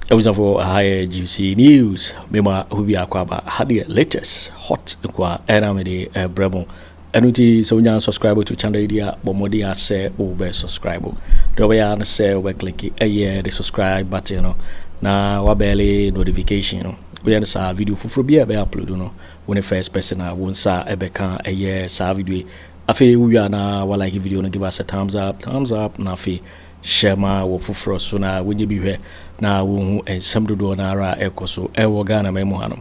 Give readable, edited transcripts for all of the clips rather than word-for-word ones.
I was for higher juicy news. Mema who akwaba had the latest hot kwa Aremeyaw Bremo. Anuti so nya subscribe to channel idea bomodi ase over subscribe. Do we an say we click the subscribe button no. Na wabele notification no. We an sa video fufuro bia be upload no. When the first person won sa ebeka sa video. Afi we na wa like video no give us a thumbs up na afi share ma wo fufuro so na wenye bi hwe na wo ensem dodo na ara ekoso ewo Ghana memo hanom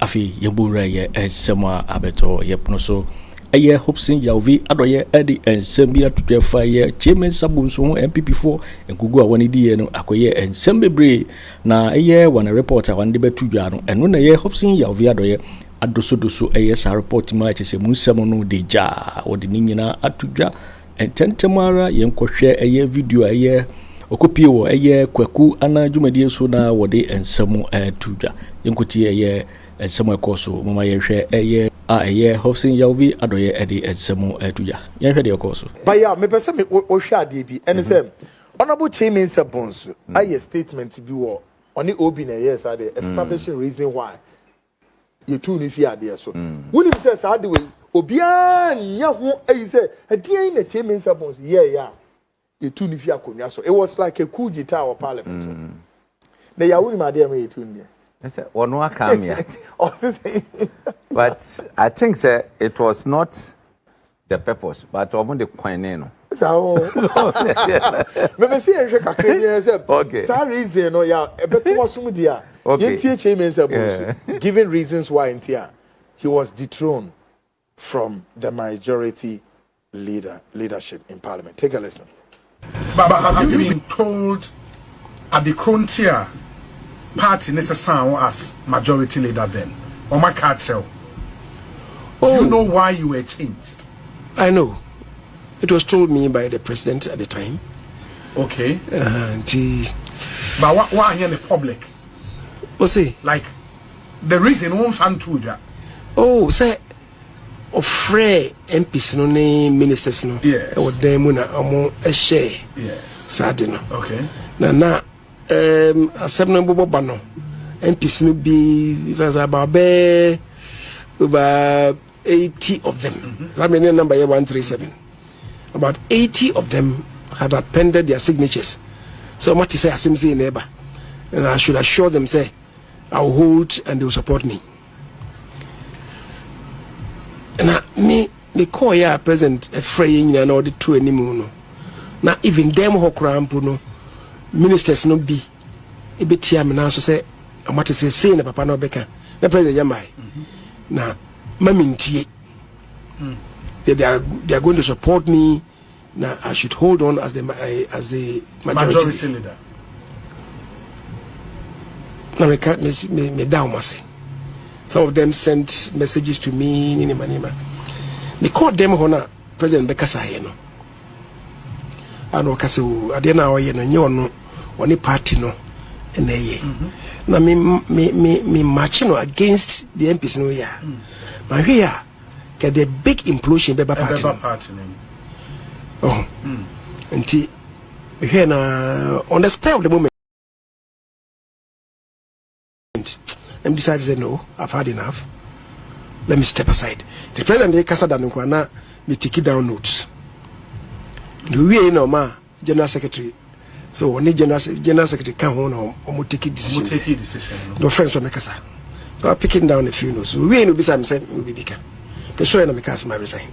afi yebura ye ensem a abeto yepno so Hopeson Adorye edi ensem bi atwefa ye chairman sabunso MPP4 enkugu a woni die no akoye ensem bebre na wana reporter wande betudwa no eno na Hopeson Adorye adoso sa report ma chese munsem no deja wodi nyina atudwa ententemara yenkohwe video okopie wo Kweku Annan dwumadie so na wode ensem atudwa yenkoti ensem ekoso mama yehwe Hopeson Adorye edi ensem atudwa yehwe de ekoso baya me pese me o hwe ade bi ene se honorable chairman sabons statement bi wo oni obi na yes ade establishing reason why you too ni fi ade so woni bi se sa de we obia nya ho ayi se adien na chairman sabons yeah you too ni fi akonwa so it was like a coup d'etat of parliament na ya woni ma de ma you too ni I said one come yet but I think say it was not the purpose but omo the coin no so me see enhwe kakra ni say okay sa reason no ya ebeto wasum dia yentie chairman sabons giving reasons why intia he was dethroned from the majority leadership in parliament. Take a listen. But have you been told at the frontier party necessary as majority leader then? Or my cartel? Do you know why you were changed? I know. It was told me by the president at the time. Okay. But why in the public? Osei. Like the reason one fan to that. Oh, say ofori MPs no ne ministers no. Yes. E wodan mu na omo share. Yes. Sade no. Okay. Na asem no bobo no. MPs no be about over 80 of them. That many number here 137. About 80 of them had appended their signatures. So what to say asimsi neighbor. And I should assure them say I will hold and they will support me. And me call ya present a fraying and all the two anymore. Now even them who cramp no ministers no be a bit tiam now so say I want to say na papa no beka na president yamai na mamintie they are going to support me now I should hold on as the majority leader. Now me down must. Some of them sent messages to me in Manima. Me called them honor President Bekasa no. Ano kaso adena o ye no nyono oni party no eneye. Na me marching against the MPs no ya. Ma here get the big implosion beba party. Oh. Nti here na on the spur of the moment and decided to say no, I've had enough. Let me step aside. The president Kasa Danunkwana me take it down notes. The way no ma general secretary. So when the general secretary come on or take it decision. No friends from Kasa. So I picking down a few notes. We no be some said we be become. The show na me cast my resign.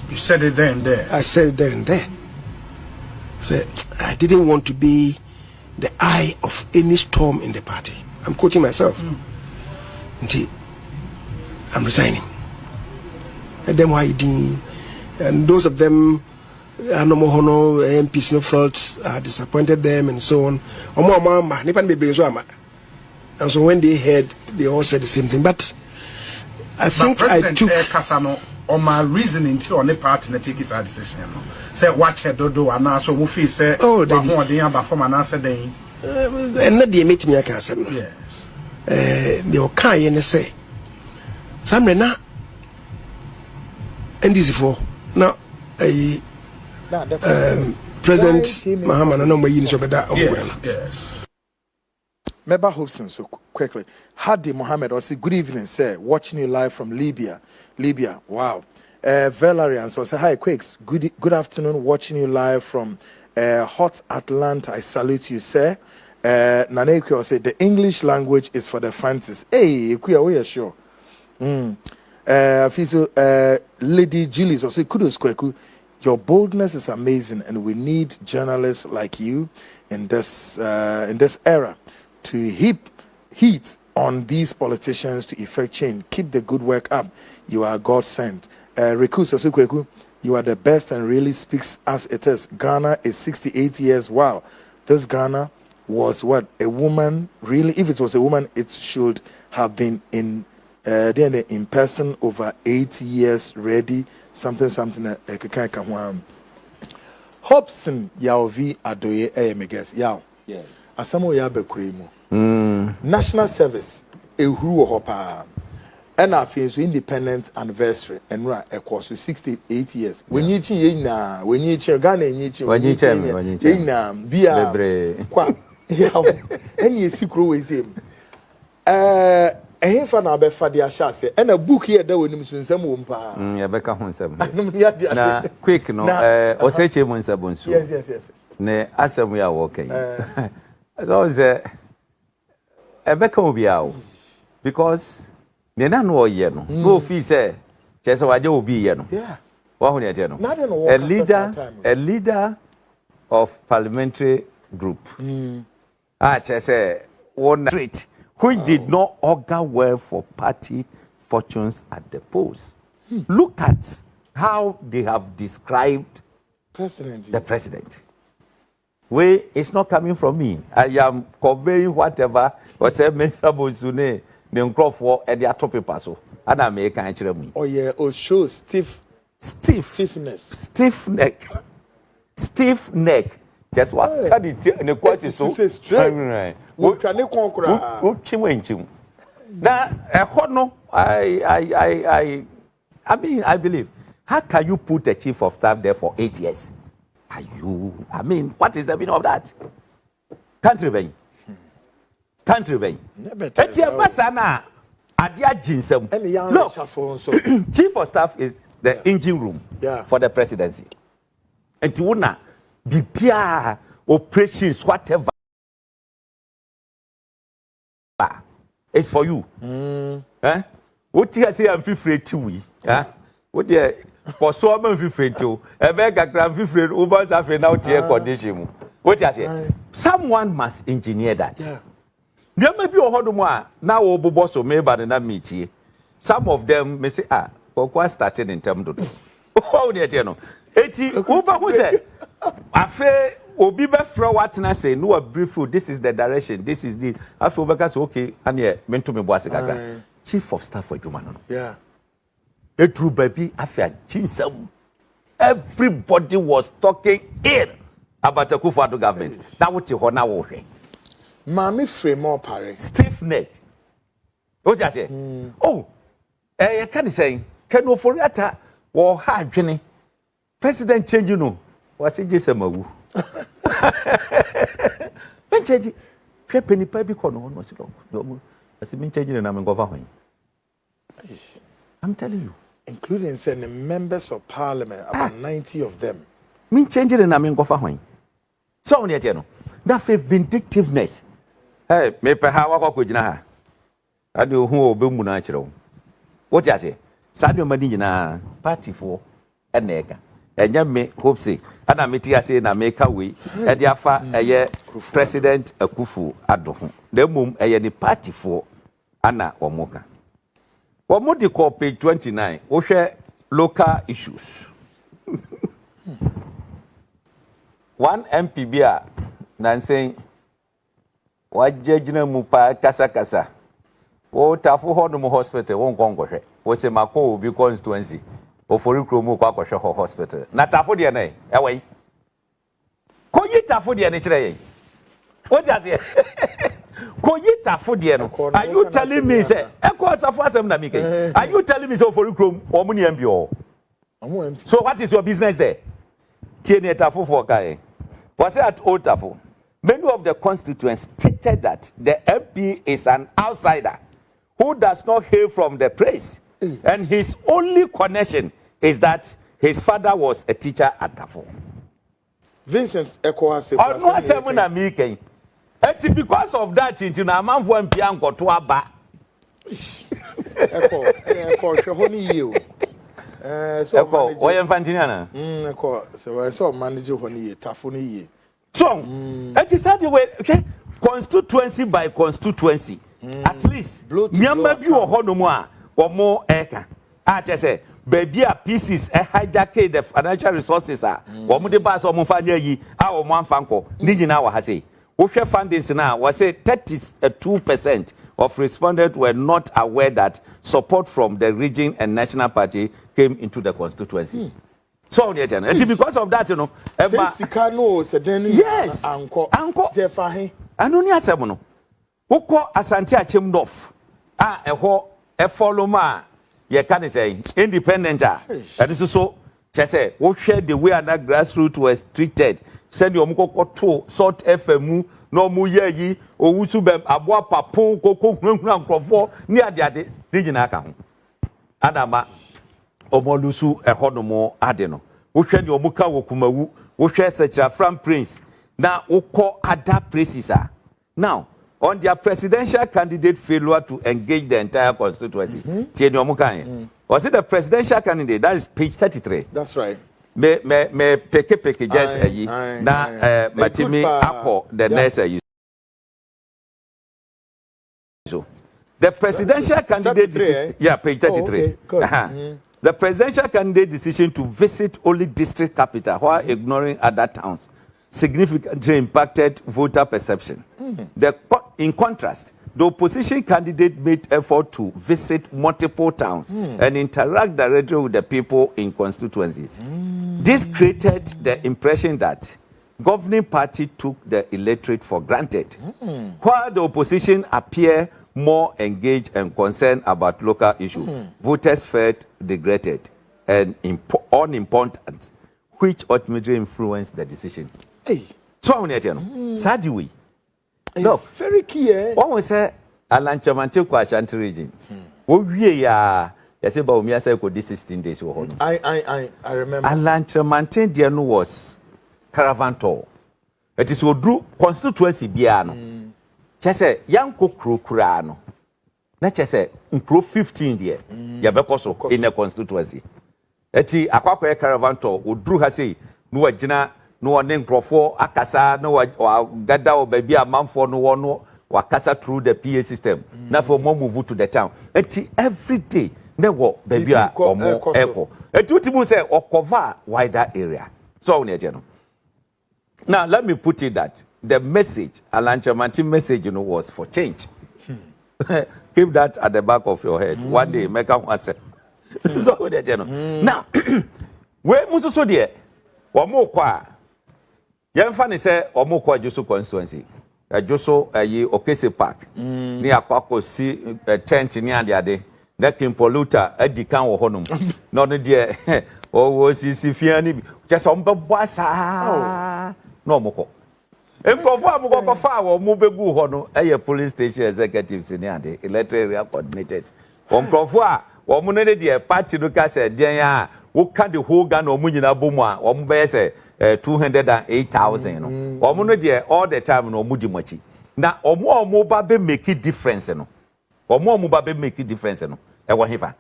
You said it there and there. I said it there and there. So I didn't want to be the eye of any storm in the party. I'm quoting myself. I'm resigning. And then why did and those of them Anno MPs no felt disappointed them and so on. And so when they heard, they all said the same thing. But I think I took on my reasoning to on the party to take his decision. Say watch it do and now so Mufi say oh they from an answer day. And not the meeting I can say. Yes. They were kind and say some na and this for now President Mahama no more yin so beda. Yes. Meba Hopeson, so quickly. Hadi Mohammed also good evening, sir. Watching you live from Libya. Wow. Valerian so say hi Quakes. Good afternoon. Watching you live from hot Atlanta. I salute you, sir. Nanekwe say the English language is for the fancies. Hey, we are sure. Lady Julie so say kudos Kweku. Your boldness is amazing, and we need journalists like you in this era to heat on these politicians to effect change. Keep the good work up. You are God sent. Riku Sosukweku, you are the best and really speaks as it is. Ghana is 68 years. Wow. This Ghana was what? A woman, really? If it was a woman, it should have been in person over 8 years ready. Something. Hopeson Adorye megas. Yaw. Yes. Asamo ya bekremo. National service ehuru hopa. And I feel independent anniversary and right across 68 years. When you na when you Ghana na bia kwa yaw any secret way same. Ehfa na be fa dia sha se and a book here that wonim sunsam wo mpa. Ya beka ho nsam. Na quick no Osei chemu nsabonsu. Yes. Ne asem ya wo kai. So say ebeka obi awo because ne na no ye no no fi say chese waje obi ye no. Yeah. Wa hu ne je no. A leader of parliamentary group. Chese one street who did not augur well for party fortunes at the polls. Look at how they have described the president. Way it's not coming from me. I am conveying whatever was said Mensa Bozune, the uncroft and the atrophy paso. And I make an me. Oh yeah, show stiffness. Stiff neck. Just what can it in the question so straight. What can you conquer? Now, I believe. How can you put a chief of staff there for 8 years? What is the meaning of that? Country bay. Look, chief of staff is the engine room for the presidency. And to BPR operations, whatever. It's for you. What you say I'm free to what the for so I'm free to a beggar grand free over now air condition. What you say? Someone must engineer that. There may be a whole more now boss or maybe not meet here. Some of them may say, what started in terms of oh, dear, no. 80 who said, I fear Obi Befra what na say no brief food. This is the direction. This is the after because okay and yeah meant to me boss chief of staff for Jumano. Yeah. Getrude baby after chinsam. Everybody was talking in about the Akufo Addo government. That what you now okay. Mami Frema Opare. Stiff neck. What you say? Oh, can you say can ofori Atta or hard journey? President change you know. Was it just a mawu? Mencheji, penny baby corner was long. As a menchanging and I'm going. I'm telling you, including sending members of parliament, about 90 of them. Menchanging and I'm going. So, Nietano, that vindictiveness. Hey, me perhaps could na. I do who will be natural. What you say? Sadio Madina, party for a nega. And me Hopeson Addo say na make away and therefore President Akufo Addo. The mum a party for Anna or Moka. What more the call page 29 or share local issues. One MPBR nan saying what judging mupa kasa. Oh, Tafu Hodom Hospital won't go. What's a Mako be constituency? Ofori kromo kwa kwahwe hospital na tafo de na awai ko yi tafo de na kire what does it ko yi tafo de no are you telling me say e ko safo asem na me kai are you telling me say ofori krom o mu ne ambio so what is your business there tie ne tafo for kai was at old tafo many of the constituents stated that the MP is an outsider who does not hail from the place. And his only connection is that his father was a teacher at Tafo. Vincent Eko has said, because of that, into a man for MP got to a bar. Eko, Shahoni, you. So, why am Fantina? So I saw manager Honi, Tafoni. So, it is how the way, okay, constituency by constituency. At least, Nyamba you or Honomoa or more Eka. I just say, baby, a pieces, a hijack the financial resources are, or Mudebas or Mufanya ye, our one fanco, Nijina Hase. Usher fundings now was say 32% of respondents were not aware that support from the region and national party came into the constituency. So, because of that, you know, yes, Uncle, Jefahi, Anonia Samono, Oko Asante Bediatuo, a follow ma, ye can say, independent, and this is so, just say, what share the way and that grassroots was treated. Send your moko to sort FMU, no muye, or Usube, Abwa Papo, Coco, Crofo, near the Ade, Diginaka. Adama. Omolusu ehonomo adeno wo hwe ne omuka wokumawu wo hwe secha from prince na woko other places now on their presidential candidate failure to engage the entire constituency tie ne omuka was it the presidential candidate? That is page 33. That's right. Me peke just ayi na matimi akọ the next ayi. So the presidential candidate decision, yeah, page 33. Oh, okay. The presidential candidate decision to visit only district capital while ignoring other towns significantly impacted voter perception. In contrast, the opposition candidate made effort to visit multiple towns and interact directly with the people in constituencies. This created the impression that governing party took the electorate for granted, while the opposition appeared more engaged and concerned about local issues. Voters felt degraded and unimportant, which ultimately influenced the decision. Hey. So, sadly, look, very key. What was say Alan Chamante kwa Ashanti region? We ya say Bawumia say ko this 16 days wo. I remember. Alan Chamante there no was caravan tour. It is Odru constituency bia no. Chese yanko krokura no na chese nkro 15 there ya bekoso in the constituency eti akwakọ caravan tour oduru ha sei no wagina no one nkrofo akasa no gada obabi amanfo no wono wakasa through the PA system na for more move to the town eti every day na wo baby a omo eko eti utimu say okova wider area so ne no. Now let me put it that the message, Alan Chamanti message, was for change. Keep that at the back of your head. One day, make up one set. So, now, where Musu dear, or more qua. Young Fanny say, or more qua Joso constituency. A Joso, a ye Okese Park, near Kwaku see a tent near the other. That can polluter, a decan or honum. Not a dear, or was he Fiani, just on Babasa. No more. Nkofo fa wo mo begu ho no eye police station executives ni ade electoral area coordinators nkofo a wo mo ne de party no ka se den a wo ka the whole Ghana o mo nyina bomu a wo mo be se 208,000 no wo mo no de all the time no mo di machi na omo ba be make difference no omo ba be make difference no e wo hefa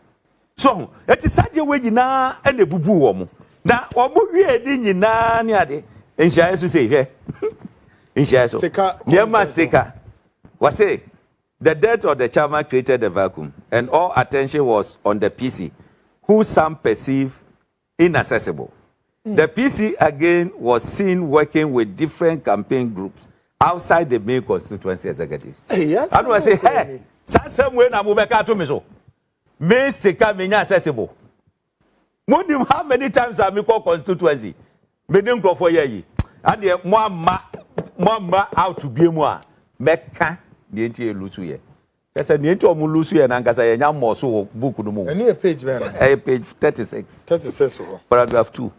so eti sade we nyina e na bubu wo mo na omo wie di nyina ni ade enhia yesu se hwe so, was say the death of the chairman created a vacuum, and all attention was on the PC, who some perceive inaccessible. The PC again was seen working with different campaign groups outside the main constituency executive. Yes, and I say, hey, somewhere na mubeka to me so. Main sticker me inaccessible. How many times have me call constituency? Me dem go for ye. And the Mama out to be more Mecca, the entire Lusuye. Yes, and the entire Mulusuye and Ankasa Yam so book no more. And page, man. Page 36. 36. Paragraph 2.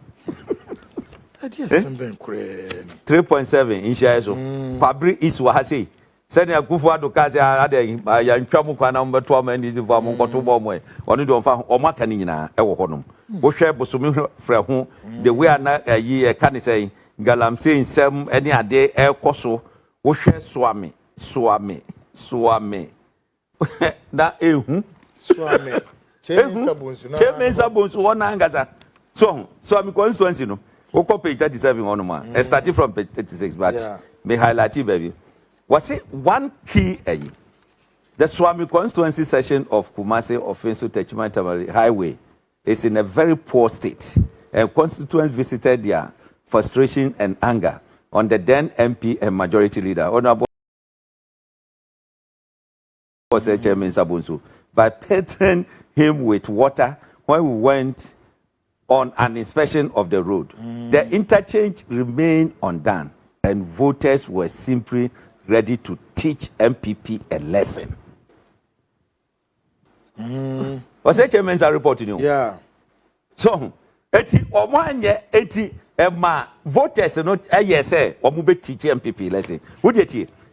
3.7 in shares. Pabri is Wahasi. Send Akufo Addo Kazi Ade Yantwamu Kwana Mbeto Ma Ndi Ziva Mo Koto Bomo Oni do fa Omaka ni nyina e wo honom. Wo hwe bosome fra ho the way na yi e kan say galamse nsem ene ade e koso wo hwe swame na ehu swame Mensa bonsu wona angasa so swame constituency no wo ko page 37 on ma starting from page 36 but me highlight baby. Was it one key the Swami constituency section of Kumasi Offensive Techman Highway is in a very poor state, and constituents visited their frustration and anger on the then MP and majority leader, Honorable Osei Sabunsu, by pelting him with water when we went on an inspection of the road. The interchange remained undone, and voters were simply ready to teach MPP a lesson. Was that Mensa reporting you? Yeah. So, eti omanye eti ma voters not yes omube teach MPP lesson.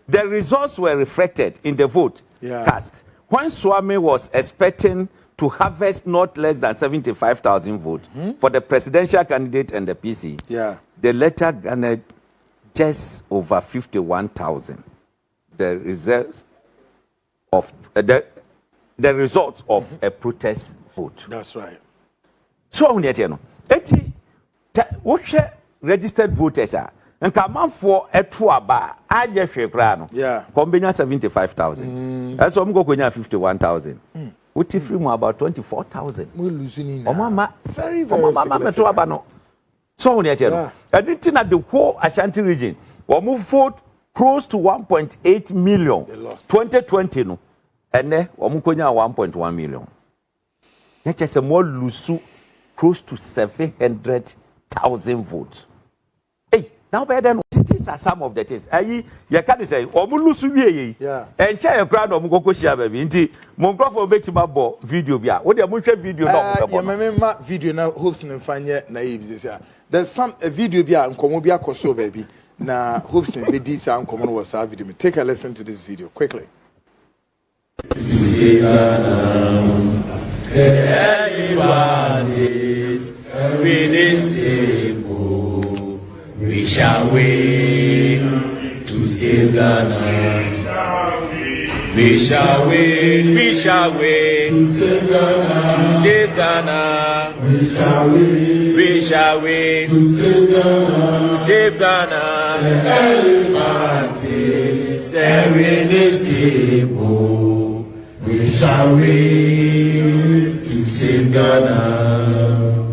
The results were reflected in the vote cast. When Swami was expecting to harvest not less than 75,000 votes for the presidential candidate and the PC, the latter garnered just over 51,000. The results of the result of a protest vote. That's right. So on yet no. Eti what registered voters are and come on for a tuaba aje hwekra no. Yeah. Combine 75,000. That's what go kwenya 51,000. What if we about 24,000? We losing in. Mama very significant. No. So on yet no. And it's in the whole Ashanti region. We move vote close to 1.8 million. 2020 no. And then we move 1.1 million. That's just a more lusu close to 700,000 votes. Hey, now by then these are some of the things. You can't say lusu ye. Yeah. And chair crowd go share baby. Inti Mongrofo betima bo video bia. What the munche video no. Yeah, video now Hopeson and Fanya naive this year. There's some a video bia nkomo bia koso baby. Na Hopeson be this and common was our video. Take a listen to this video quickly. We shall win to save Ghana. We shall win, we shall win to save Ghana. We shall win, we shall win to save Ghana. The elephant is irreducible. We shall win to save Ghana.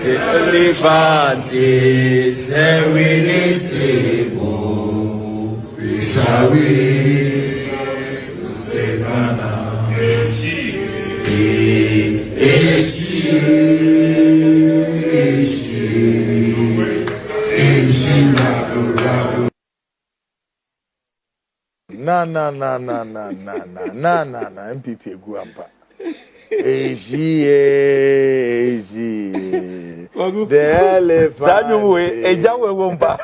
The elephant is irreducible. We shall win to save Ghana. Na MPP Guampa. Eji. The elephant. Sanyu ejawe wompa.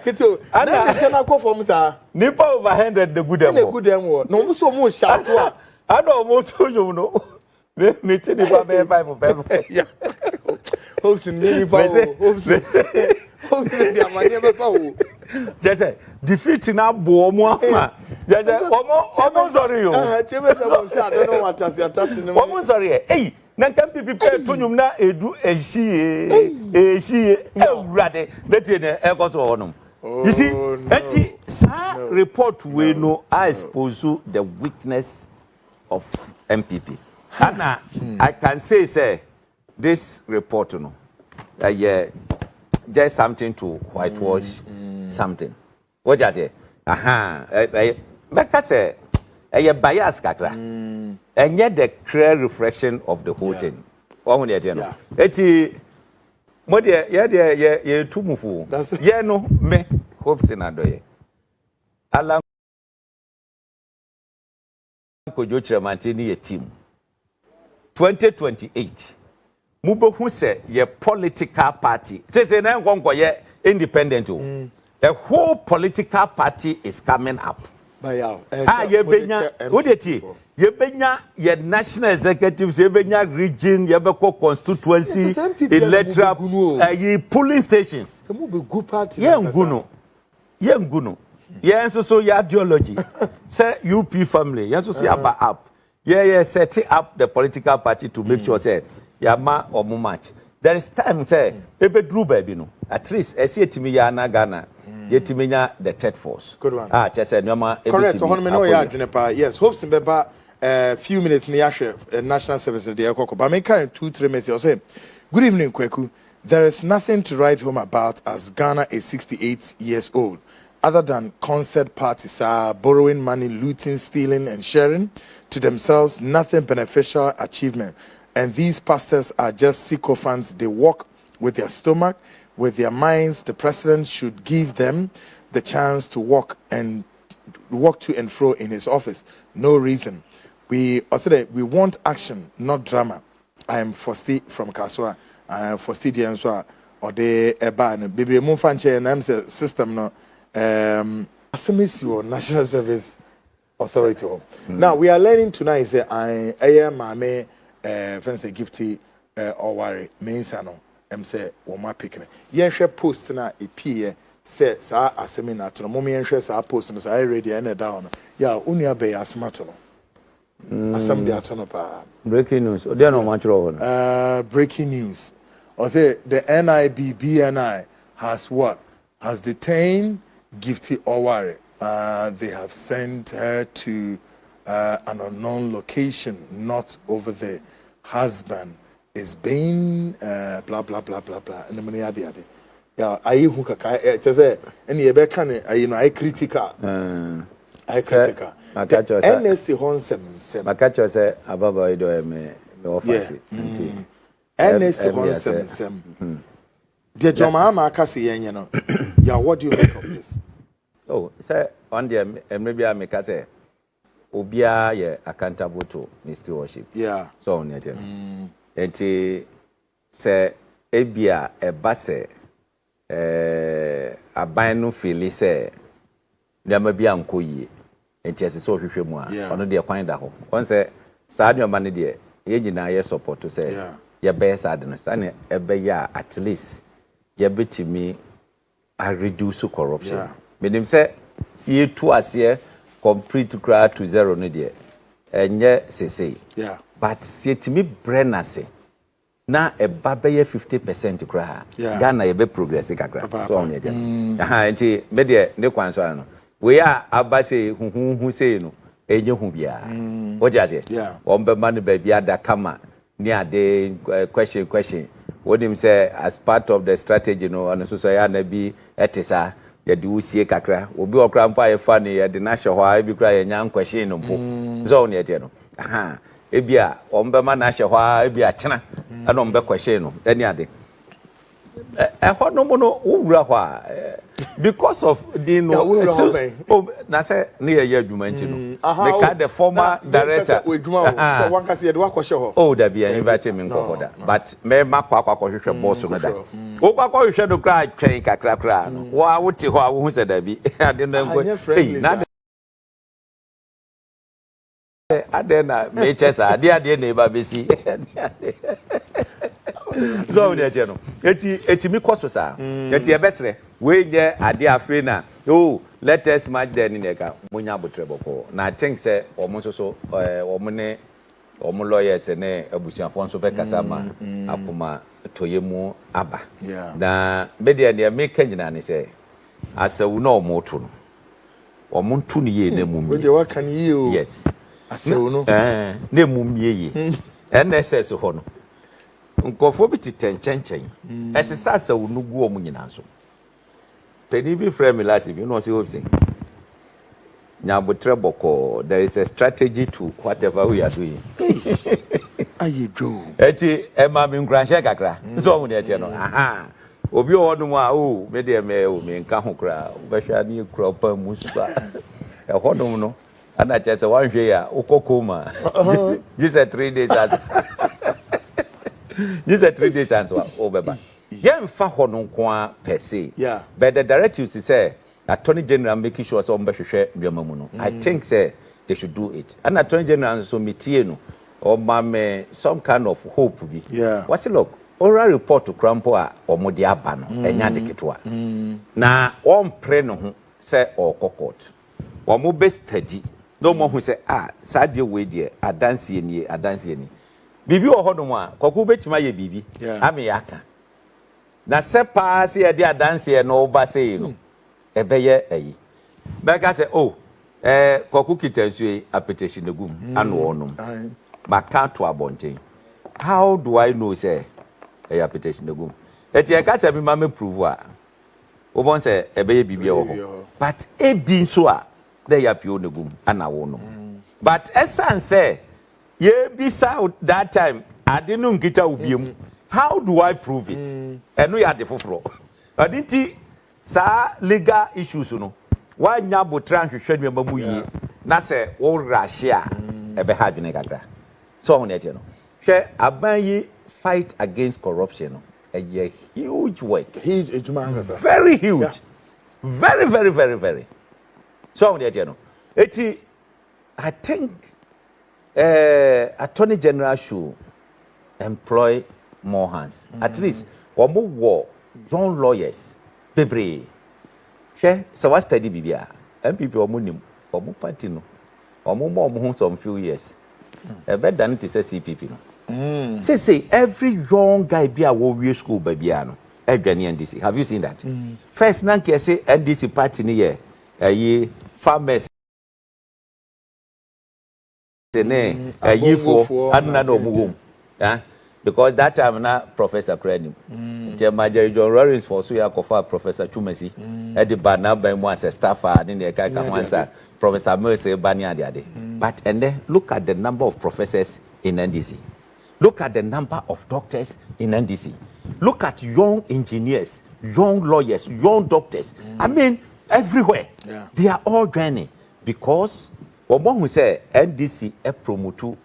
Kito. Na kana ko form sa. Nipa over 100 the good dem. The good dem wo. No so mo sharp to a. Ado mo to you no. Me ti nipa be 5 Yeah. Hopeson nipa o. Hopeson dia mania be pa o. Jese defeat na bo mo ama. Jese omo sorry yo. Chebe se mo say I don't know what atasi no. Omo sorry eh. Na kan PPP to nyum na edu ehie ewrade leti ne ekoso honum. You see, eti sa report we no I expose the weakness of MPP. And I can say this report no just something to whitewash something. What you say? Because say bias kakra. And yet the clear reflection of the whole thing. What would you know? Eti mo de ye tumufu. Ye no me Hopeson Adorye. Ala Kojo Kyeremanteng ye team. 2028. Mubo hu se ye political party. Say na nkonko independent. A whole political party is coming up. Yebenya ye national executives, yebenya region, yebeko constituency, electoral, polling stations. Yenguno. Yen so your ideology. Say UP family. Yen so yaba up. Yeah, setting up the political party to make sure say yama or match. There is time say ebe drew baby no. At least I see it me ya na Ghana. Yetimenya the third force. Good one. Just said normal. Correct. Yes. Hopes in Beba. Few minutes near national service de Akoko. But make 2-3 messages. Say, good evening, Kweku. There is nothing to write home about as Ghana is 68 years old, other than concert parties are borrowing money, looting, stealing, and sharing to themselves. Nothing beneficial achievement. And these pastors are just sycophants. They walk with their stomach, with their minds. The president should give them the chance to walk to and fro in his office. No reason. We want action, not drama. I am Fosti from Kaswa. I am Fosti Dianswa or the Eban. Baby Munfanche and I'm system no Assemblée National Service Authority. Now we are learning tonight say I am my friends gifty Oware Mensa no say Woma picking. Yen share post na e say sa asemi na to no mo yen share sa post no say ready and down. Yeah, unia be asmato no. Asam de atono pa. Breaking news. They no much wrong. Breaking news. Or say the BNI has what? Has detained Gifty Oware. They have sent her to an unknown location, not over the husband is being blah blah blah blah blah. And the money adi. Yeah, I who kaka just say any ebe can I critical. I critical. NSC Honsem. Makacho say ababa ido me office. NSC Honsem. Dear John Mahama Kasi yen no. Yeah, what do you make of this? Oh, say on the maybe I make say obia ye accountable to Mr. Worship. Yeah. So on it. Enti say ebia e base aban no feel say nyama bia nkoyi. Enti ese so hwehwe mu a ono de kwan da ho. On say saa nyama ne de ye nyina ye support to say ye be sad no sa ne ebe ya at least ye betimi a reduce corruption. Menim say ye to ase complete cry to zero no de enye sese. Yeah. But setimi brenase na eba be ye 50% cry. Ghana ye be progress kakra. So on ye. Enti me de ne kwan so ano. We are abase hu say no enye hu bia. What you say? Yeah. Ombe man baby ada kama near the question. What him say as part of the strategy no and so say na bi etisa ye do sie kakra obi okra mpa ye fa ne ye de na hye ho a bi kra ye nya question no mpo so on ye tie no ebia ombe man na hye ho a ebia kyena na ombe question no any ade ho no mo no wura ho a because of the no na say ne ye adwuma nti no because the former director so one can see the work ho oh da bia invite me nko da but me makwa hwehwe boss no da wo kwa hwehwe do kra twen kakra no wa wote ho a wo hu se da bi ade no nko na ade na me chesa ade na ba besi so ne je no eti mi koso sa eti e besre we je ade afi na oh let us match then in eka munya botreboko na I think say omo so omo ne omo lawyers ne abusuafo nso be kasa ma akoma toyemu aba na media ne make nyina ne say asawu na omo to no omo ntu ne ye na mumie we dey work can you yes asawu no na mumie ye NSS ho no nkofo bi titenchenchen esisa asawu no gu omo nyina nso Penny be Frema last if you know see Hopeson. Nyabotreboko, there is a strategy to whatever we are doing. Aye Joe. Eti Emma bin Granshe kakra. So on eti no. Obi o no a o me de me o me nka ho kra. Obehwa ni kra pa musa. E hodom no. Ana chese wan hwe ya okokoma. This 3 days as. This 3 days as o beba. Yeah, fa hono kwa per se. Yeah. But the directives say Attorney General making sure some share biamamuno. I think say they should do it. And Attorney General so mitieno or mame some kind of hope be. Yeah. What's it look? Oral report to Crampoa or Modiabano, and Yandikitwa. Na pray no say or court. Or mo best steady. No more who say, sad way dear, a dance ye, a dance ye. Bibi or Hodoma, Kwaku my bibi, Ameyaka. Na se pass here, dear dance here, no basse, a bayer, a. Back I say, Kwaku Kitensue, a petition the goom, and one, but can't to a bonte. How do I know, say, a petition the goom? That your cats have been mamma prove. One say, a baby, but a being so. They are pure the boom, and I won't know. But as San say, ye be south that time, I didn't get out of how do I prove it? And we are the floor. I didn't sa legal issues, you know. Why Nabo trying to show me a babu? Nasa all Russia, a behind the so on it, you know. Share a fight against corruption, a huge work. Huge, very huge. Yeah. Very, very, very, very. So I think Attorney General should employ more hands. At least one more young lawyers. Bebre. So what study Bibia? MPP or Munim or Mupatino or more some few years. Better than it is a CPP. Say every young guy be a warrior school babyano. Every NDC. Have you seen that? First Nanki say NDC party in here. Farmers for Anno because that time na Professor Credit. Major John Lawrence for Suya Kofa Professor Chumesi, Eddie Bana Ben was a staffer in the Kaika Professor Mercy Banya Diade. But and then look at the number of professors in NDC. Look at the number of doctors in NDC. Look at young engineers, young lawyers, young doctors. I mean everywhere, they are all joining because one who say NDC promote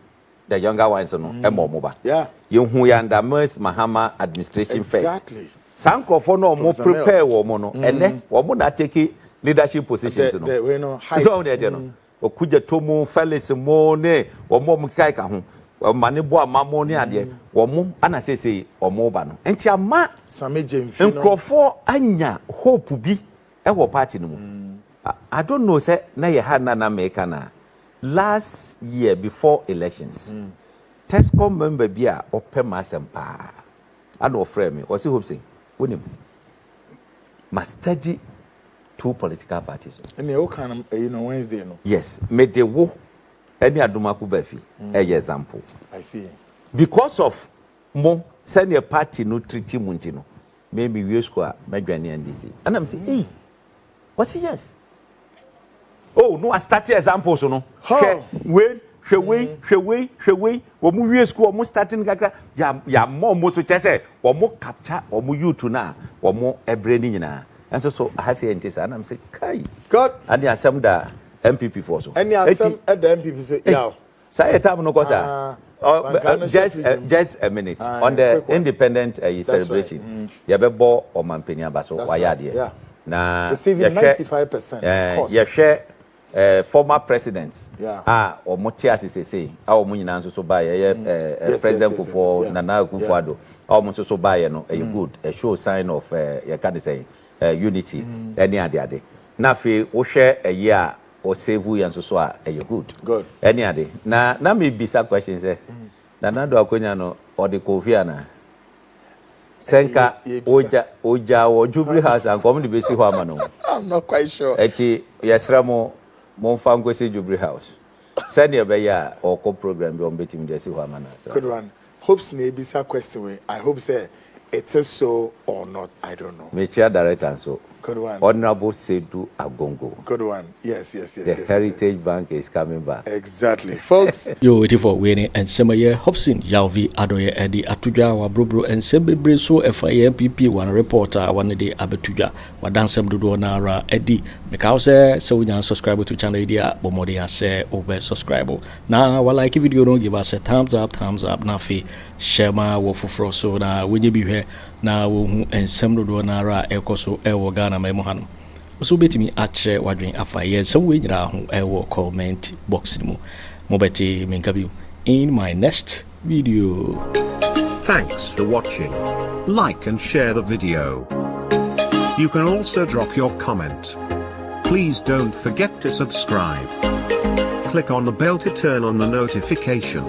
the younger ones no emomoba. Yeah, you who under Mahama administration exactly. first. Sanko for no more prepare woman no, and then woman that take leadership positions no. So there no. Okuja tomu Felix Mone or more Mukai kahu. Maniboa mamoni ade womo ana say omoba no. Enti ama Same Jemfi no. Nkrofo anya hope bi ewo party no mu. I don't know say na ye had na make na last year before elections. Tescom member bi a opem asempa. Anno Frema was Hopeson wonim. Must study two political parties. And you can Wednesday no. Yes, me de wo any adumaku bafi example. I see. Because of mo send a party no treaty muntino. Maybe we square Medjani NDC. And I'm saying, hey, what's yes? Oh, no, I started examples, no. Wait, we move school, almost starting ya more most say, or more capture, or more you to now, or more a brain in. And so I say, and I'm saying, Kai, God, and the some da MPP for so. And some at the MPP say, yeah. Say a time no cosa. Just a minute on the independent celebration. You have bought or Mampenia Basso, Wayadi. Now, receiving 95%. You share former presidents. Or Motias is saying, our Munina so buy President Akufo Nana Akufo Addo, almost so buy a good, a sure sign of you can say unity. Any other day. Nafi, we share a year. Or save we and so are you good. Any other. Na me be some questions eh. Na do akonya or the Kofiana. Senka oja or Jubilee House and come to be see no. I'm not quite sure. Echi yesramo mon fam go see Jubilee House. Send your beya or co program be on betim just see Good one. Hopes maybe some question. I hope say it is so or not. I don't know. Me chair director so. Good one. Honorable Sedu Agongo. Good one. Yes. The Heritage Bank is coming back. Exactly. Folks. Yo, waiting for winning and Semaye Hopeson Adorye Eddie Atuja wa Brobro and Sembebre so FIMPP one reporter one day Abetuja wa dansem dodo na ra Eddie Mekause so we subscribe to channel idea bomodi ase over subscribe. Now while like video no give us a thumbs up na fi share ma wo foforo so na we be here na wo hu ensem dodo na ara ekoso ewo Ghana memo hanom so betimi akyere wadwen afa ye ensem we nyira ho ewo comment box ni mu mobeti menkabi in my next video. Thanks for watching. Like and share the video. You can also drop your comment. Please don't forget to subscribe. Click on the bell to turn on the notification.